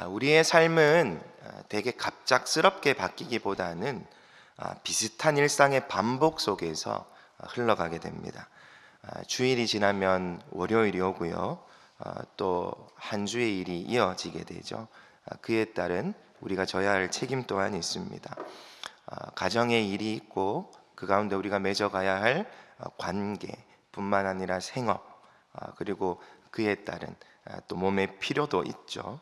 우리의 삶은 되게 갑작스럽게 바뀌기보다는 비슷한 일상의 반복 속에서 흘러가게 됩니다. 주일이 지나면 월요일이 오고요. 또 한 주의 일이 이어지게 되죠. 그에 따른 우리가 져야 할 책임 또한 있습니다. 가정의 일이 있고 그 가운데 우리가 맺어가야 할 관계뿐만 아니라 생업, 그리고 그에 따른 또 몸의 필요도 있죠.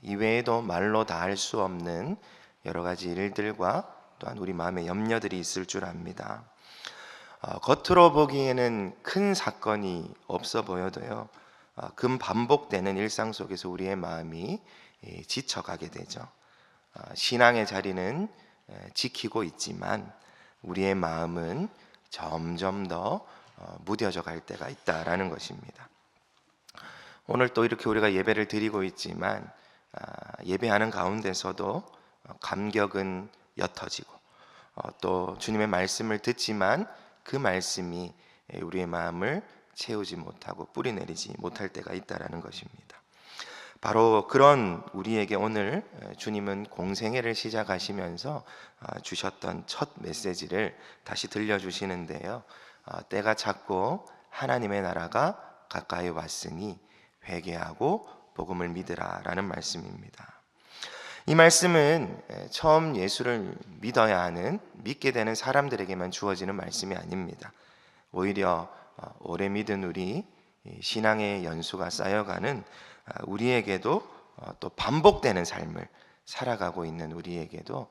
이외에도 말로 다 할 수 없는 여러 가지 일들과 또한 우리 마음의 염려들이 있을 줄 압니다. 겉으로 보기에는 큰 사건이 없어 보여도요, 반복되는 일상 속에서 우리의 마음이 지쳐가게 되죠. 신앙의 자리는 지키고 있지만 우리의 마음은 점점 더 무뎌져 갈 때가 있다라는 것입니다. 오늘 또 이렇게 우리가 예배를 드리고 있지만 예배하는 가운데서도 감격은 옅어지고 또 주님의 말씀을 듣지만 그 말씀이 우리의 마음을 채우지 못하고 뿌리내리지 못할 때가 있다라는 것입니다. 바로 그런 우리에게 오늘 주님은 공생애를 시작하시면서 주셨던 첫 메시지를 다시 들려주시는데요. 때가 찼고 하나님의 나라가 가까이 왔으니 회개하고 복음을 믿으라라는 말씀입니다. 이 말씀은 처음 예수를 믿어야 하는, 믿게 되는 사람들에게만 주어지는 말씀이 아닙니다. 오히려 오래 믿은 우리 신앙의 연수가 쌓여가는 우리에게도 또 반복되는 삶을 살아가고 있는 우리에게도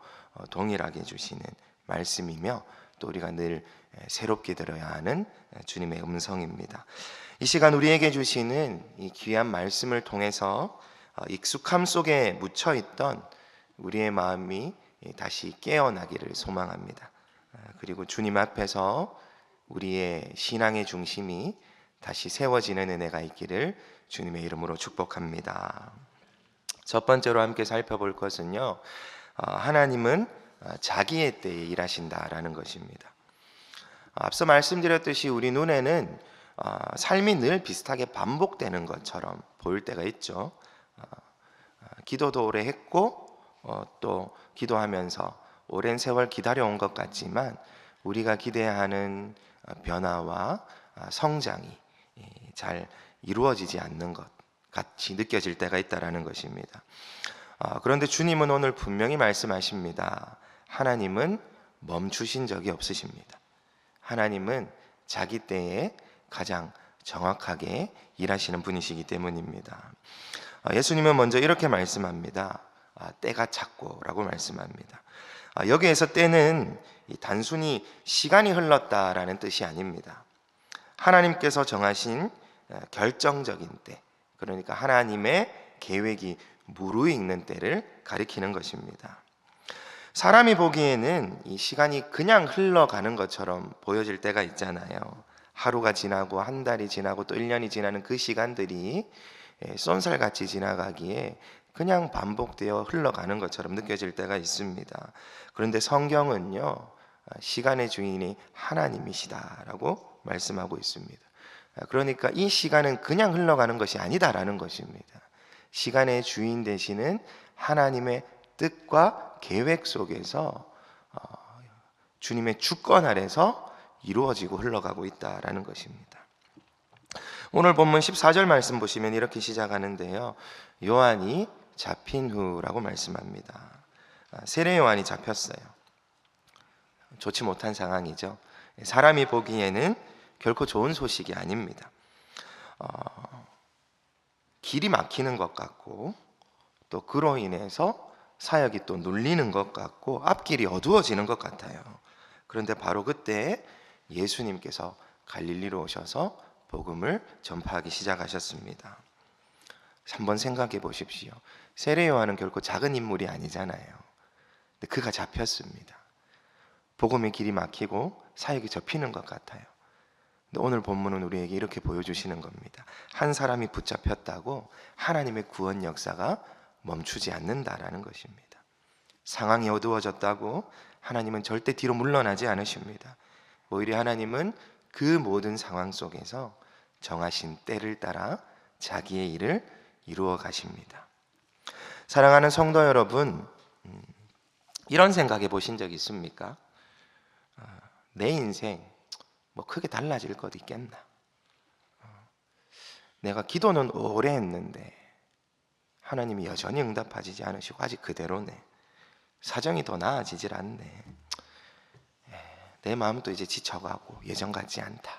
동일하게 주시는 말씀이며 또 우리가 늘 새롭게 들어야 하는 주님의 음성입니다. 이 시간 우리에게 주시는 이 귀한 말씀을 통해서 익숙함 속에 묻혀있던 우리의 마음이 다시 깨어나기를 소망합니다. 그리고 주님 앞에서 우리의 신앙의 중심이 다시 세워지는 은혜가 있기를 주님의 이름으로 축복합니다. 첫 번째로 함께 살펴볼 것은요, 하나님은 자기의 때에 일하신다라는 것입니다. 앞서 말씀드렸듯이 우리 눈에는 삶이 늘 비슷하게 반복되는 것처럼 보일 때가 있죠. 기도도 오래 했고 또 기도하면서 오랜 세월 기다려온 것 같지만 우리가 기대하는 변화와 성장이 잘 이루어지지 않는 것 같이 느껴질 때가 있다라는 것입니다. 그런데 주님은 오늘 분명히 말씀하십니다. 하나님은 멈추신 적이 없으십니다. 하나님은 자기 때에 가장 정확하게 일하시는 분이시기 때문입니다. 예수님은 먼저 이렇게 말씀합니다. 때가 찼고 라고 말씀합니다. 여기에서 때는 단순히 시간이 흘렀다라는 뜻이 아닙니다. 하나님께서 정하신 결정적인 때, 그러니까 하나님의 계획이 무르익는 때를 가리키는 것입니다. 사람이 보기에는 이 시간이 그냥 흘러가는 것처럼 보여질 때가 있잖아요. 하루가 지나고 한 달이 지나고 또 1년이 지나는 그 시간들이 쏜살같이 지나가기에 그냥 반복되어 흘러가는 것처럼 느껴질 때가 있습니다. 그런데 성경은요, 시간의 주인이 하나님이시다라고 말씀하고 있습니다. 그러니까 이 시간은 그냥 흘러가는 것이 아니다라는 것입니다. 시간의 주인 되시는 하나님의 뜻과 계획 속에서 주님의 주권 아래서 이루어지고 흘러가고 있다라는 것입니다. 오늘 본문 14절 말씀 보시면 이렇게 시작하는데요, 요한이 잡힌 후라고 말씀합니다. 세례 요한이 잡혔어요. 좋지 못한 상황이죠. 사람이 보기에는 결코 좋은 소식이 아닙니다. 길이 막히는 것 같고 또 그로 인해서 사역이 또 눌리는 것 같고 앞길이 어두워지는 것 같아요. 그런데 바로 그때 예수님께서 갈릴리로 오셔서 복음을 전파하기 시작하셨습니다. 한번 생각해 보십시오. 세례 요한은 결코 작은 인물이 아니잖아요. 근데 그가 잡혔습니다. 복음의 길이 막히고 사역이 접히는 것 같아요. 근데 오늘 본문은 우리에게 이렇게 보여주시는 겁니다. 한 사람이 붙잡혔다고 하나님의 구원 역사가 멈추지 않는다라는 것입니다. 상황이 어두워졌다고 하나님은 절대 뒤로 물러나지 않으십니다. 오히려 하나님은 그 모든 상황 속에서 정하신 때를 따라 자기의 일을 이루어 가십니다. 사랑하는 성도 여러분, 이런 생각해 보신 적 있습니까? 내 인생 뭐 크게 달라질 것 있겠나? 내가 기도는 오래 했는데 하나님이 여전히 응답하지 않으시고 아직 그대로네. 사정이 더 나아지질 않네. 내 마음도 이제 지쳐가고 예전 같지 않다.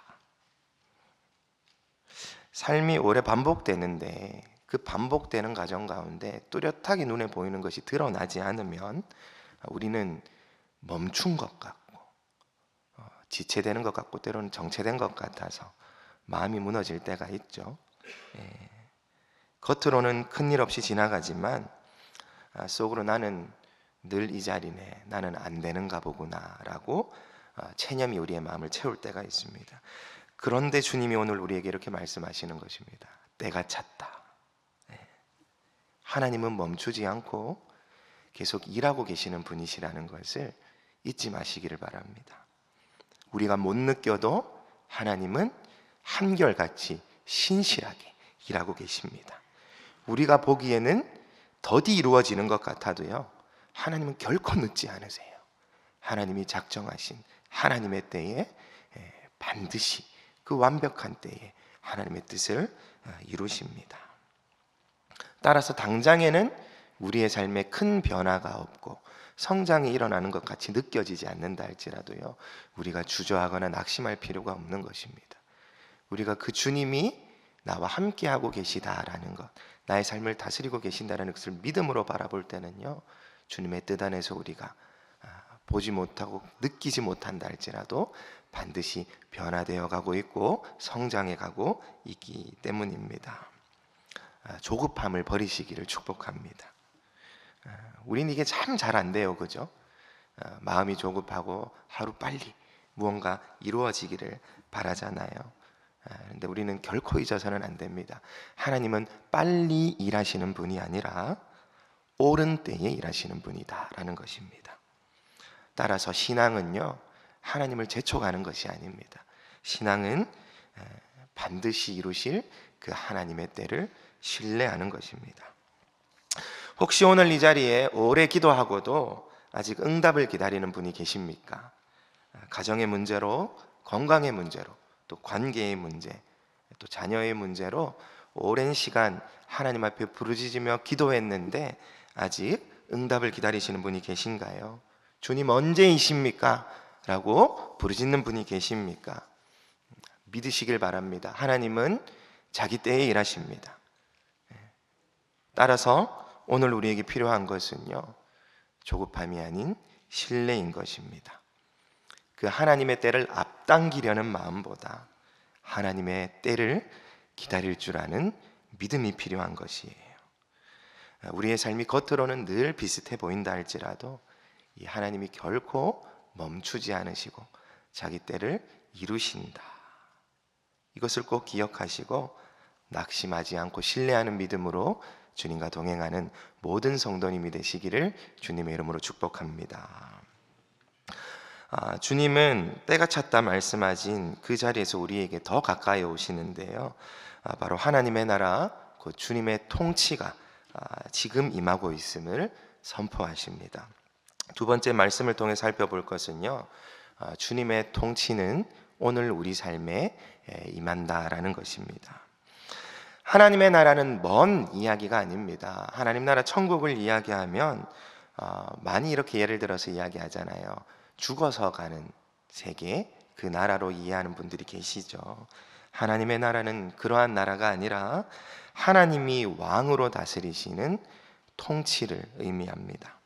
삶이 오래 반복되는데 그 반복되는 과정 가운데 뚜렷하게 눈에 보이는 것이 드러나지 않으면 우리는 멈춘 것 같고 지체되는 것 같고 때로는 정체된 것 같아서 마음이 무너질 때가 있죠. 겉으로는 큰일 없이 지나가지만 속으로 나는 늘 이 자리네, 나는 안 되는가 보구나 라고 체념이 우리의 마음을 채울 때가 있습니다. 그런데 주님이 오늘 우리에게 이렇게 말씀하시는 것입니다. 때가 찼다. 하나님은 멈추지 않고 계속 일하고 계시는 분이시라는 것을 잊지 마시기를 바랍니다. 우리가 못 느껴도 하나님은 한결같이 신실하게 일하고 계십니다. 우리가 보기에는 더디 이루어지는 것 같아도요, 하나님은 결코 늦지 않으세요. 하나님이 작정하신 하나님의 때에 반드시 그 완벽한 때에 하나님의 뜻을 이루십니다. 따라서 당장에는 우리의 삶에 큰 변화가 없고 성장이 일어나는 것 같이 느껴지지 않는다 할지라도요, 우리가 주저하거나 낙심할 필요가 없는 것입니다. 우리가 그 주님이 나와 함께하고 계시다라는 것, 나의 삶을 다스리고 계신다라는 것을 믿음으로 바라볼 때는요, 주님의 뜻 안에서 우리가 보지 못하고 느끼지 못한다 할지라도 반드시 변화되어 가고 있고 성장해 가고 있기 때문입니다. 조급함을 버리시기를 축복합니다. 우린 이게 참 잘 안 돼요, 그죠? 마음이 조급하고 하루 빨리 무언가 이루어지기를 바라잖아요. 그런데 우리는 결코 잊어서는 안 됩니다. 하나님은 빨리 일하시는 분이 아니라 옳은 때에 일하시는 분이다라는 것입니다. 따라서 신앙은요, 하나님을 재촉하는 것이 아닙니다. 신앙은 반드시 이루실 그 하나님의 때를 신뢰하는 것입니다. 혹시 오늘 이 자리에 오래 기도하고도 아직 응답을 기다리는 분이 계십니까? 가정의 문제로, 건강의 문제로, 또 관계의 문제, 또 자녀의 문제로 오랜 시간 하나님 앞에 부르짖으며 기도했는데 아직 응답을 기다리시는 분이 계신가요? 주님 언제이십니까? 라고 부르짖는 분이 계십니까? 믿으시길 바랍니다. 하나님은 자기 때에 일하십니다. 따라서 오늘 우리에게 필요한 것은요, 조급함이 아닌 신뢰인 것입니다. 그 하나님의 때를 앞당기려는 마음보다 하나님의 때를 기다릴 줄 아는 믿음이 필요한 것이에요. 우리의 삶이 겉으로는 늘 비슷해 보인다 할지라도 이 하나님이 결코 멈추지 않으시고 자기 때를 이루신다. 이것을 꼭 기억하시고 낙심하지 않고 신뢰하는 믿음으로 주님과 동행하는 모든 성도님이 되시기를 주님의 이름으로 축복합니다. 주님은 때가 찼다 말씀하신 그 자리에서 우리에게 더 가까이 오시는데요, 바로 하나님의 나라, 그 주님의 통치가 지금 임하고 있음을 선포하십니다. 두 번째 말씀을 통해 살펴볼 것은요, 주님의 통치는 오늘 우리 삶에 임한다라는 것입니다. 하나님의 나라는 먼 이야기가 아닙니다. 하나님 나라 천국을 이야기하면 많이 이렇게 예를 들어서 이야기하잖아요. 죽어서 가는 세계, 그 나라로 이해하는 분들이 계시죠. 하나님의 나라는 그러한 나라가 아니라 하나님이 왕으로 다스리시는 통치를 의미합니다.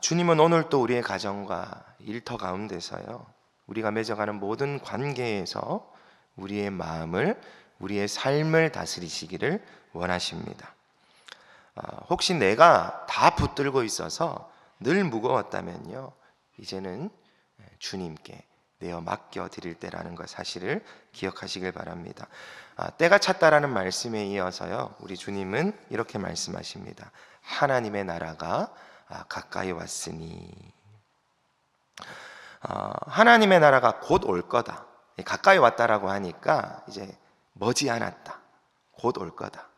주님은 오늘 또 우리의 가정과 일터 가운데서요, 우리가 맺어가는 모든 관계에서 우리의 마음을, 우리의 삶을 다스리시기를 원하십니다. 혹시 내가 다 붙들고 있어서 늘 무거웠다면요, 이제는 주님께 내어 맡겨 드릴 때라는 것 사실을 기억하시길 바랍니다. 때가 찼다라는 말씀에 이어서요, 우리 주님은 이렇게 말씀하십니다. 하나님의 나라가 가까이 왔으니. 하나님의 나라가 곧 올 거다. 가까이 왔다라고 하니까 이제 머지않았다, 곧 올 거다,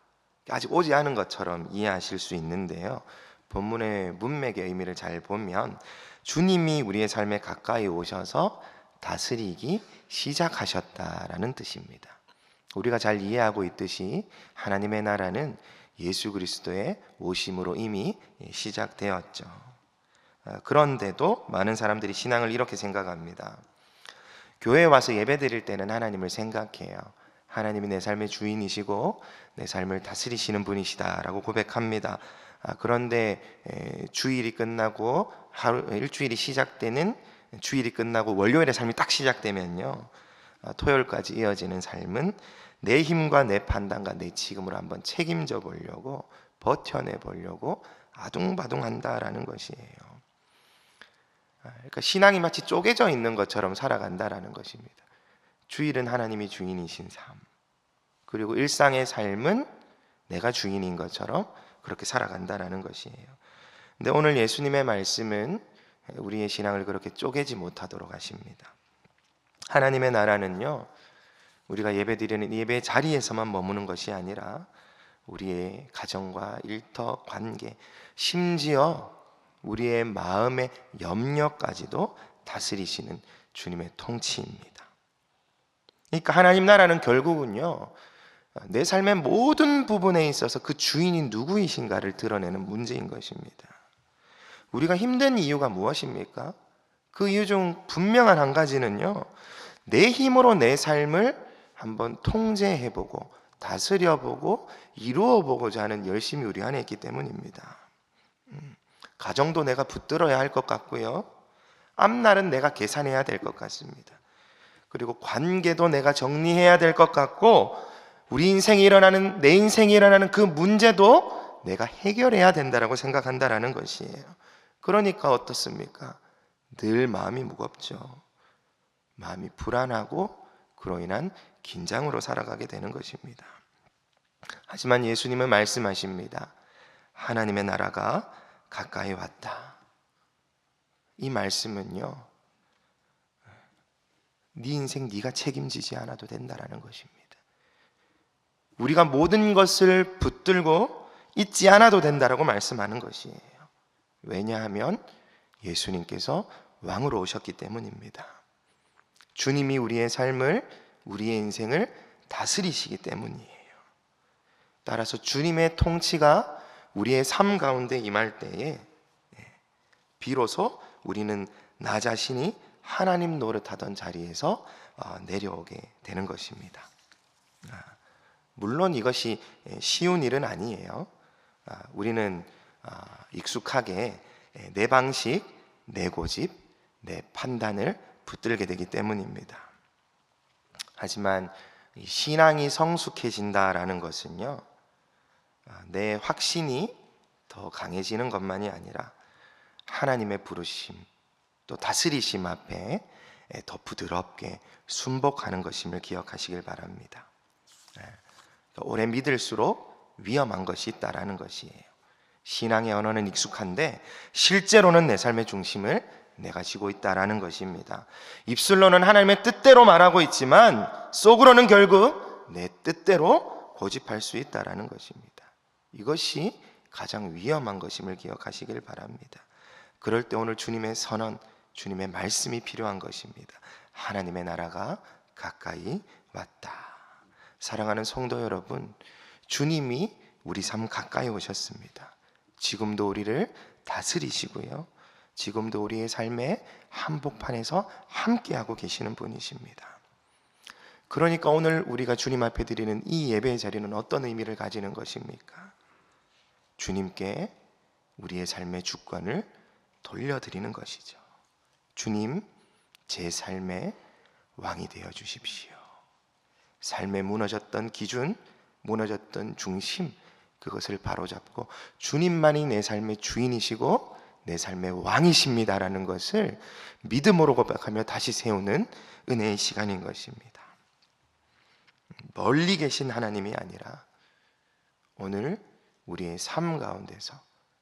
아직 오지 않은 것처럼 이해하실 수 있는데요. 본문의 문맥의 의미를 잘 보면 주님이 우리의 삶에 가까이 오셔서 다스리기 시작하셨다라는 뜻입니다. 우리가 잘 이해하고 있듯이 하나님의 나라는 예수 그리스도의 오심으로 이미 시작되었죠. 그런데도 많은 사람들이 신앙을 이렇게 생각합니다. 교회에 와서 예배 드릴 때는 하나님을 생각해요. 하나님이 내 삶의 주인이시고 내 삶을 다스리시는 분이시다라고 고백합니다. 그런데 주일이 끝나고 일주일이 시작되는 주일이 끝나고 월요일에 삶이 딱 시작되면요, 토요일까지 이어지는 삶은 내 힘과 내 판단과 내 지금으로 한번 책임져 보려고, 버텨내 보려고 아둥바둥한다라는 것이에요. 그러니까 신앙이 마치 쪼개져 있는 것처럼 살아간다라는 것입니다. 주일은 하나님이 주인이신 삶, 그리고 일상의 삶은 내가 주인인 것처럼 그렇게 살아간다라는 것이에요. 근데 오늘 예수님의 말씀은 우리의 신앙을 그렇게 쪼개지 못하도록 하십니다. 하나님의 나라는요, 우리가 예배드리는 예배 자리에서만 머무는 것이 아니라 우리의 가정과 일터, 관계, 심지어 우리의 마음의 염려까지도 다스리시는 주님의 통치입니다. 그러니까 하나님 나라는 결국은요, 내 삶의 모든 부분에 있어서 그 주인이 누구이신가를 드러내는 문제인 것입니다. 우리가 힘든 이유가 무엇입니까? 그 이유 중 분명한 한 가지는요, 내 힘으로 내 삶을 한번 통제해보고 다스려보고 이루어보고자 하는 열심이 우리 안에 있기 때문입니다. 가정도 내가 붙들어야 할 것 같고요, 앞날은 내가 계산해야 될 것 같습니다. 그리고 관계도 내가 정리해야 될 것 같고, 우리 인생에 일어나는, 내 인생에 일어나는 그 문제도 내가 해결해야 된다라고 생각한다라는 것이에요. 그러니까 어떻습니까? 늘 마음이 무겁죠. 마음이 불안하고 그로 인한 긴장으로 살아가게 되는 것입니다. 하지만 예수님은 말씀하십니다. 하나님의 나라가 가까이 왔다. 이 말씀은요, 네 인생 네가 책임지지 않아도 된다라는 것입니다. 우리가 모든 것을 붙들고 있지 않아도 된다라고 말씀하는 것이에요. 왜냐하면 예수님께서 왕으로 오셨기 때문입니다. 주님이 우리의 삶을, 우리의 인생을 다스리시기 때문이에요. 따라서 주님의 통치가 우리의 삶 가운데 임할 때에 비로소 우리는 나 자신이 하나님 노릇하던 자리에서 내려오게 되는 것입니다. 물론 이것이 쉬운 일은 아니에요. 우리는 익숙하게 내 방식, 내 고집, 내 판단을 붙들게 되기 때문입니다. 하지만 신앙이 성숙해진다라는 것은요, 내 확신이 더 강해지는 것만이 아니라 하나님의 부르심, 또 다스리심 앞에 더 부드럽게 순복하는 것임을 기억하시길 바랍니다. 오래 믿을수록 위험한 것이 있다라는 것이에요. 신앙의 언어는 익숙한데 실제로는 내 삶의 중심을 내가 지고 있다라는 것입니다. 입술로는 하나님의 뜻대로 말하고 있지만 속으로는 결국 내 뜻대로 고집할 수 있다라는 것입니다. 이것이 가장 위험한 것임을 기억하시길 바랍니다. 그럴 때 오늘 주님의 선언, 주님의 말씀이 필요한 것입니다. 하나님의 나라가 가까이 왔다. 사랑하는 성도 여러분, 주님이 우리 삶 가까이 오셨습니다. 지금도 우리를 다스리시고요, 지금도 우리의 삶의 한복판에서 함께하고 계시는 분이십니다. 그러니까 오늘 우리가 주님 앞에 드리는 이 예배의 자리는 어떤 의미를 가지는 것입니까? 주님께 우리의 삶의 주권을 돌려드리는 것이죠. 주님, 제 삶의 왕이 되어 주십시오. 삶에 무너졌던 기준, 무너졌던 중심, 그것을 바로잡고 주님만이 내 삶의 주인이시고 내 삶의 왕이십니다라는 것을 믿음으로 고백하며 다시 세우는 은혜의 시간인 것입니다. 멀리 계신 하나님이 아니라 오늘 우리의 삶 가운데서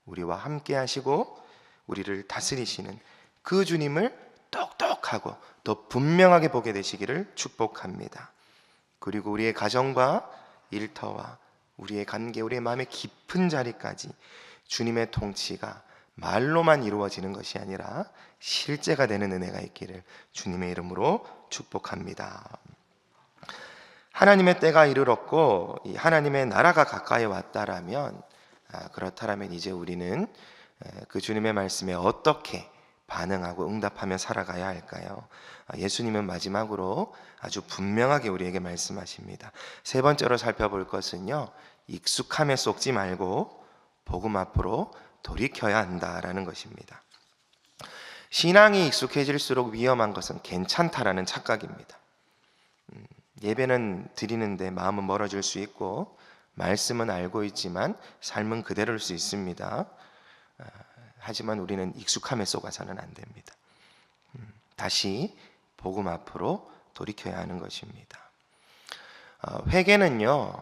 우리와 함께 하시고 우리를 다스리시는 그 주님을 똑똑하고 더 분명하게 보게 되시기를 축복합니다. 그리고 우리의 가정과 일터와 우리의 관계, 우리의 마음의 깊은 자리까지 주님의 통치가 말로만 이루어지는 것이 아니라 실제가 되는 은혜가 있기를 주님의 이름으로 축복합니다. 하나님의 때가 이르렀고 이 하나님의 나라가 가까이 왔다라면, 그렇다라면 이제 우리는 그 주님의 말씀에 어떻게 반응하고 응답하며 살아가야 할까요? 예수님은 마지막으로 아주 분명하게 우리에게 말씀하십니다. 세 번째로 살펴볼 것은요, 익숙함에 쏙지 말고 복음 앞으로 돌이켜야 한다라는 것입니다. 신앙이 익숙해질수록 위험한 것은 괜찮다라는 착각입니다. 예배는 드리는데 마음은 멀어질 수 있고 말씀은 알고 있지만 삶은 그대로일 수 있습니다. 하지만 우리는 익숙함에 속아서는 안 됩니다. 다시 복음 앞으로 돌이켜야 하는 것입니다. 회개는요,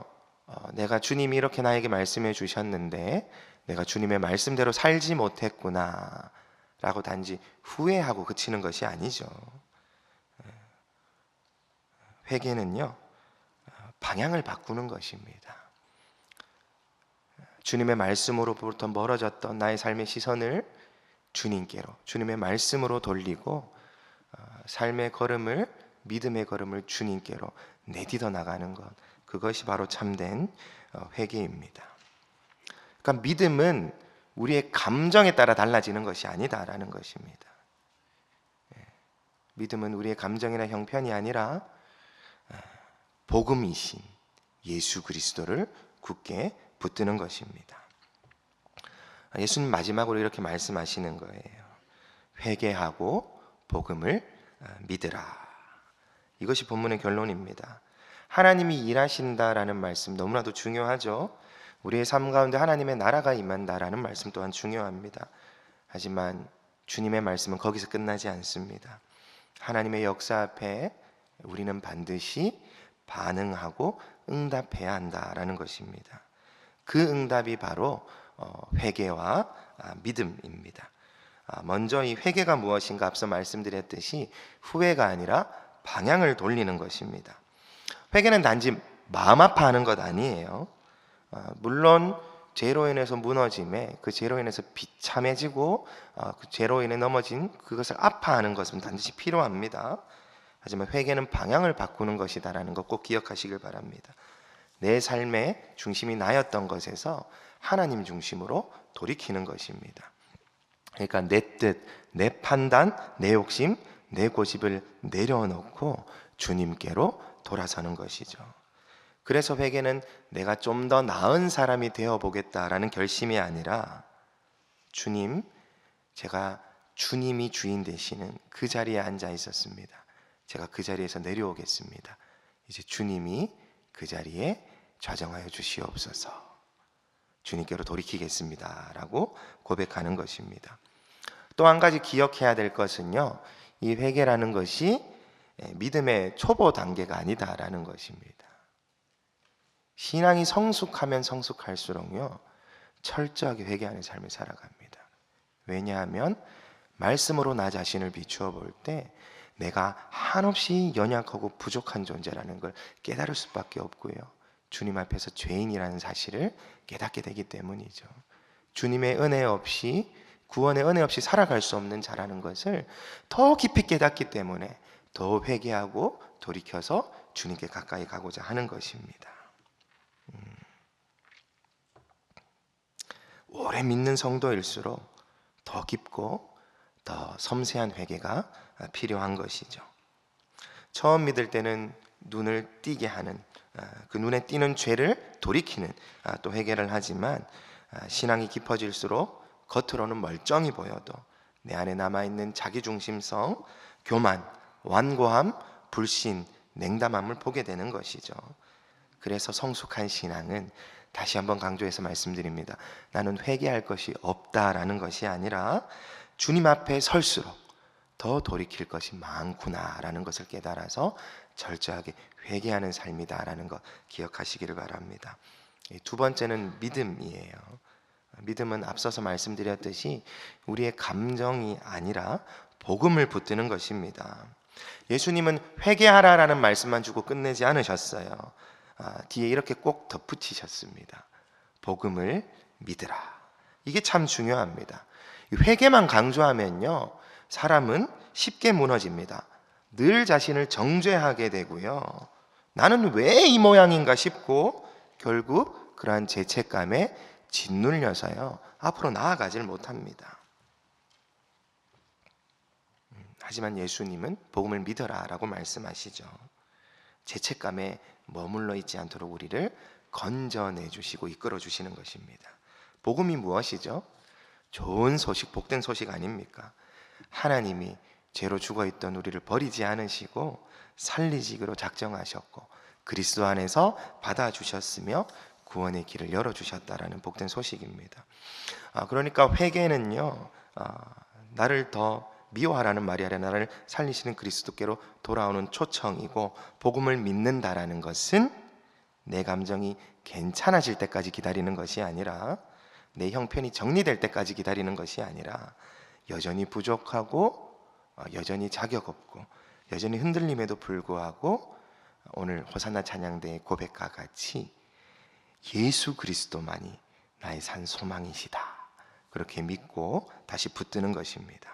내가 주님이 이렇게 나에게 말씀해 주셨는데 내가 주님의 말씀대로 살지 못했구나 라고 단지 후회하고 그치는 것이 아니죠. 회개는요, 방향을 바꾸는 것입니다. 주님의 말씀으로부터 멀어졌던 나의 삶의 시선을 주님께로, 주님의 말씀으로 돌리고 삶의 걸음을, 믿음의 걸음을 주님께로 내딛어 나가는 것, 그것이 바로 참된 회개입니다. 그러니까 믿음은 우리의 감정에 따라 달라지는 것이 아니다라는 것입니다. 믿음은 우리의 감정이나 형편이 아니라 복음이신 예수 그리스도를 굳게 붙드는 것입니다. 예수님 마지막으로 이렇게 말씀하시는 거예요. 회개하고 복음을 믿으라. 이것이 본문의 결론입니다. 하나님이 일하신다라는 말씀 너무나도 중요하죠. 우리의 삶 가운데 하나님의 나라가 임한다라는 말씀 또한 중요합니다. 하지만 주님의 말씀은 거기서 끝나지 않습니다. 하나님의 역사 앞에 우리는 반드시 반응하고 응답해야 한다라는 것입니다. 그 응답이 바로 회개와 믿음입니다. 먼저 이 회개가 무엇인가 앞서 말씀드렸듯이 후회가 아니라 방향을 돌리는 것입니다. 회개는 단지 마음 아파하는 것 아니에요. 물론 죄로 인해서 무너짐에 그 죄로 인해서 비참해지고 그 죄로 인해 넘어진 그것을 아파하는 것은 반드시 필요합니다. 하지만 회개는 방향을 바꾸는 것이다라는 것 꼭 기억하시길 바랍니다. 내 삶의 중심이 나였던 것에서 하나님 중심으로 돌이키는 것입니다. 그러니까 내 뜻, 내 판단, 내 욕심, 내 고집을 내려놓고 주님께로 돌아서는 것이죠. 그래서 회개는 내가 좀 더 나은 사람이 되어보겠다라는 결심이 아니라 주님, 제가 주님이 주인 되시는 그 자리에 앉아 있었습니다. 제가 그 자리에서 내려오겠습니다. 이제 주님이 그 자리에 좌정하여 주시옵소서. 주님께로 돌이키겠습니다 라고 고백하는 것입니다. 또 한 가지 기억해야 될 것은요, 이 회개라는 것이 믿음의 초보 단계가 아니다라는 것입니다. 신앙이 성숙하면 성숙할수록요, 철저하게 회개하는 삶을 살아갑니다. 왜냐하면 말씀으로 나 자신을 비추어 볼 때 내가 한없이 연약하고 부족한 존재라는 걸 깨달을 수밖에 없고요, 주님 앞에서 죄인이라는 사실을 깨닫게 되기 때문이죠. 주님의 은혜 없이, 구원의 은혜 없이 살아갈 수 없는 자라는 것을 더 깊이 깨닫기 때문에 더 회개하고 돌이켜서 주님께 가까이 가고자 하는 것입니다. 오래 믿는 성도일수록 더 깊고 더 섬세한 회개가 필요한 것이죠. 처음 믿을 때는 눈을 띄게 하는, 그 눈에 띄는 죄를 돌이키는 또 회개를 하지만 신앙이 깊어질수록 겉으로는 멀쩡히 보여도 내 안에 남아있는 자기중심성, 교만, 완고함, 불신, 냉담함을 보게 되는 것이죠. 그래서 성숙한 신앙은, 다시 한번 강조해서 말씀드립니다, 나는 회개할 것이 없다라는 것이 아니라 주님 앞에 설수록 더 돌이킬 것이 많구나라는 것을 깨달아서 철저하게 회개하는 삶이다라는 것 기억하시기를 바랍니다. 두 번째는 믿음이에요. 믿음은 앞서서 말씀드렸듯이 우리의 감정이 아니라 복음을 붙드는 것입니다. 예수님은 회개하라라는 말씀만 주고 끝내지 않으셨어요. 뒤에 이렇게 꼭 덧붙이셨습니다. 복음을 믿으라. 이게 참 중요합니다. 회개만 강조하면요, 사람은 쉽게 무너집니다. 늘 자신을 정죄하게 되고요, 나는 왜 이 모양인가 싶고 결국 그러한 죄책감에 짓눌려서요, 앞으로 나아가질 못합니다. 하지만 예수님은 복음을 믿어라 라고 말씀하시죠. 죄책감에 머물러 있지 않도록 우리를 건져내 주시고 이끌어 주시는 것입니다. 복음이 무엇이죠? 좋은 소식, 복된 소식 아닙니까? 하나님이 죄로 죽어있던 우리를 버리지 않으시고 살리시기로 작정하셨고 그리스도 안에서 받아주셨으며 구원의 길을 열어주셨다라는 복된 소식입니다. 그러니까 회개는요, 나를 더 미워하라는 말이 아니라 나를 살리시는 그리스도께로 돌아오는 초청이고, 복음을 믿는다라는 것은 내 감정이 괜찮아질 때까지 기다리는 것이 아니라, 내 형편이 정리될 때까지 기다리는 것이 아니라, 여전히 부족하고 여전히 자격 없고 여전히 흔들림에도 불구하고 오늘 호산나 찬양대의 고백과 같이 예수 그리스도만이 나의 산 소망이시다, 그렇게 믿고 다시 붙드는 것입니다.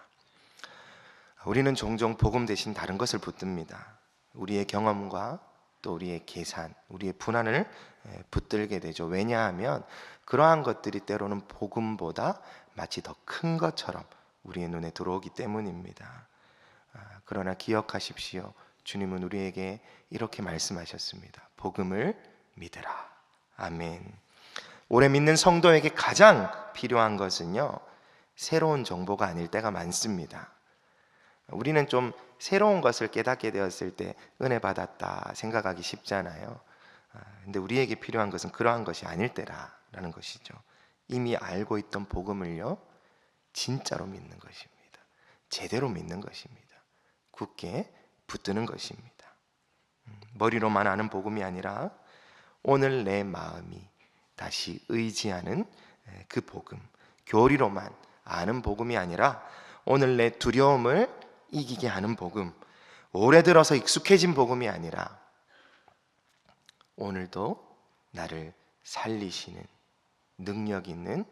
우리는 종종 복음 대신 다른 것을 붙듭니다. 우리의 경험과 또 우리의 계산, 우리의 분한을 붙들게 되죠. 왜냐하면 그러한 것들이 때로는 복음보다 마치 더 큰 것처럼 우리의 눈에 들어오기 때문입니다. 그러나 기억하십시오. 주님은 우리에게 이렇게 말씀하셨습니다. 복음을 믿으라. 아멘. 오래 믿는 성도에게 가장 필요한 것은요, 새로운 정보가 아닐 때가 많습니다. 우리는 좀 새로운 것을 깨닫게 되었을 때 은혜 받았다 생각하기 쉽잖아요. 근데 우리에게 필요한 것은 그러한 것이 아닐 때라는 것이죠. 이미 알고 있던 복음을요, 진짜로 믿는 것입니다. 제대로 믿는 것입니다. 굳게 붙드는 것입니다. 머리로만 아는 복음이 아니라 오늘 내 마음이 다시 의지하는 그 복음, 교리로만 아는 복음이 아니라 오늘 내 두려움을 이기게 하는 복음, 오래 들어서 익숙해진 복음이 아니라 오늘도 나를 살리시는 능력 있는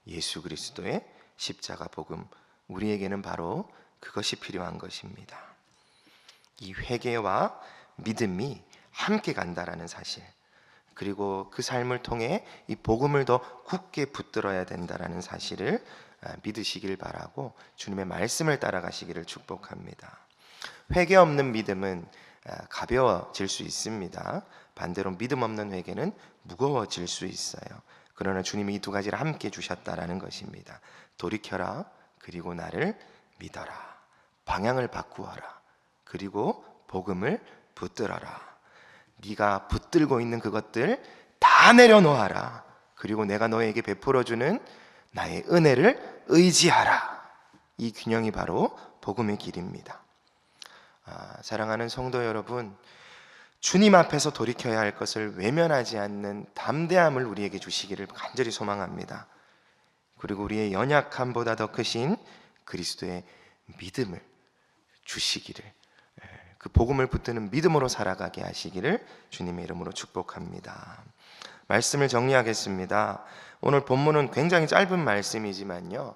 예수 그리스도의 십자가 복음, 우리에게는 바로 그것이 필요한 것입니다. 이 회개와 믿음이 함께 간다라는 사실, 그리고 그 삶을 통해 이 복음을 더 굳게 붙들어야 된다라는 사실을 믿으시길 바라고 주님의 말씀을 따라가시기를 축복합니다. 회개 없는 믿음은 가벼워질 수 있습니다. 반대로 믿음 없는 회개는 무거워질 수 있어요. 그러나 주님이 이 두 가지를 함께 주셨다라는 것입니다. 돌이켜라, 그리고 나를 믿어라. 방향을 바꾸어라, 그리고 복음을 붙들어라. 네가 붙들고 있는 그것들 다 내려놓아라. 그리고 내가 너에게 베풀어주는 나의 은혜를 의지하라. 이 균형이 바로 복음의 길입니다. 사랑하는 성도 여러분, 주님 앞에서 돌이켜야 할 것을 외면하지 않는 담대함을 우리에게 주시기를 간절히 소망합니다. 그리고 우리의 연약함보다 더 크신 그리스도의 믿음을 주시기를, 그 복음을 붙드는 믿음으로 살아가게 하시기를 주님의 이름으로 축복합니다. 말씀을 정리하겠습니다. 오늘 본문은 굉장히 짧은 말씀이지만요,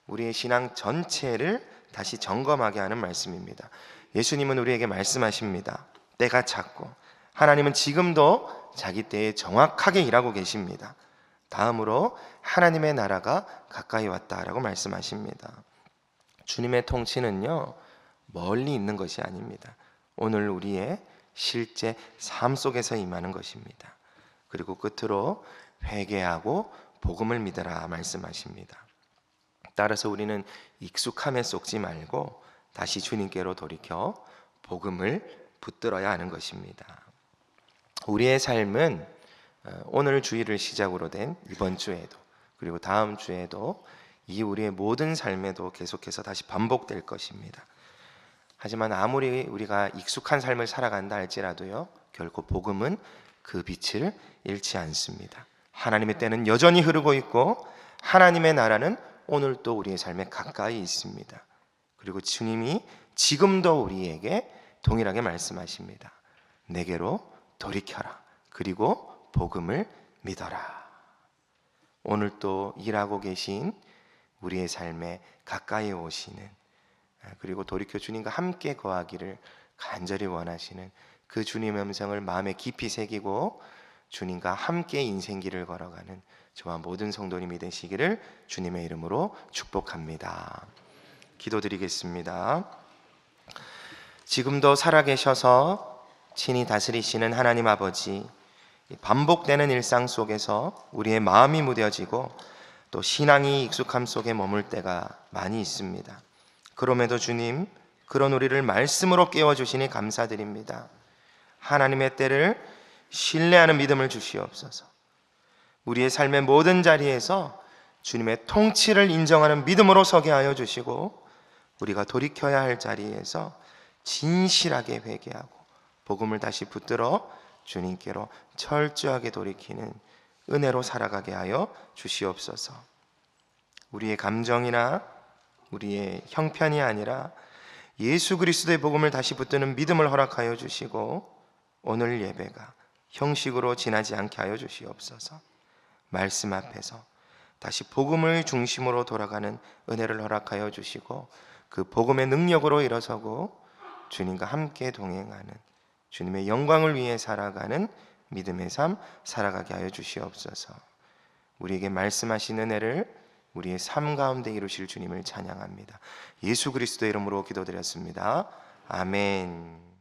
우리의 신앙 전체를 다시 점검하게 하는 말씀입니다. 예수님은 우리에게 말씀하십니다. 때가 찼고 하나님은 지금도 자기 때에 정확하게 일하고 계십니다. 다음으로 하나님의 나라가 가까이 왔다라고 말씀하십니다. 주님의 통치는요, 멀리 있는 것이 아닙니다. 오늘 우리의 실제 삶 속에서 임하는 것입니다. 그리고 끝으로 회개하고 복음을 믿어라 말씀하십니다. 따라서 우리는 익숙함에 속지 말고 다시 주님께로 돌이켜 복음을 붙들어야 하는 것입니다. 우리의 삶은 오늘 주일을 시작으로 된 이번 주에도, 그리고 다음 주에도, 이 우리의 모든 삶에도 계속해서 다시 반복될 것입니다. 하지만 아무리 우리가 익숙한 삶을 살아간다 할지라도요, 결코 복음은 그 빛을 잃지 않습니다. 하나님의 때는 여전히 흐르고 있고 하나님의 나라는 오늘도 우리의 삶에 가까이 있습니다. 그리고 주님이 지금도 우리에게 동일하게 말씀하십니다. 내게로 돌이켜라, 그리고 복음을 믿어라. 오늘 또 일하고 계신 우리의 삶에 가까이 오시는, 그리고 돌이켜 주님과 함께 거하기를 간절히 원하시는 그 주님의 음성을 마음에 깊이 새기고 주님과 함께 인생길을 걸어가는 저와 모든 성도님이 되시기를 주님의 이름으로 축복합니다. 기도드리겠습니다. 지금도 살아계셔서 친히 다스리시는 하나님 아버지, 반복되는 일상 속에서 우리의 마음이 무뎌지고 또 신앙이 익숙함 속에 머물 때가 많이 있습니다. 그럼에도 주님, 그런 우리를 말씀으로 깨워주시니 감사드립니다. 하나님의 때를 신뢰하는 믿음을 주시옵소서. 우리의 삶의 모든 자리에서 주님의 통치를 인정하는 믿음으로 서게 하여 주시고, 우리가 돌이켜야 할 자리에서 진실하게 회개하고 복음을 다시 붙들어 주님께로 철저하게 돌이키는 은혜로 살아가게 하여 주시옵소서. 우리의 감정이나 우리의 형편이 아니라 예수 그리스도의 복음을 다시 붙드는 믿음을 허락하여 주시고, 오늘 예배가 형식으로 지나지 않게 하여 주시옵소서. 말씀 앞에서 다시 복음을 중심으로 돌아가는 은혜를 허락하여 주시고, 그 복음의 능력으로 일어서고 주님과 함께 동행하는, 주님의 영광을 위해 살아가는 믿음의 삶 살아가게 하여 주시옵소서. 우리에게 말씀하신 은혜를 우리의 삶 가운데 이루실 주님을 찬양합니다. 예수 그리스도의 이름으로 기도드렸습니다. 아멘.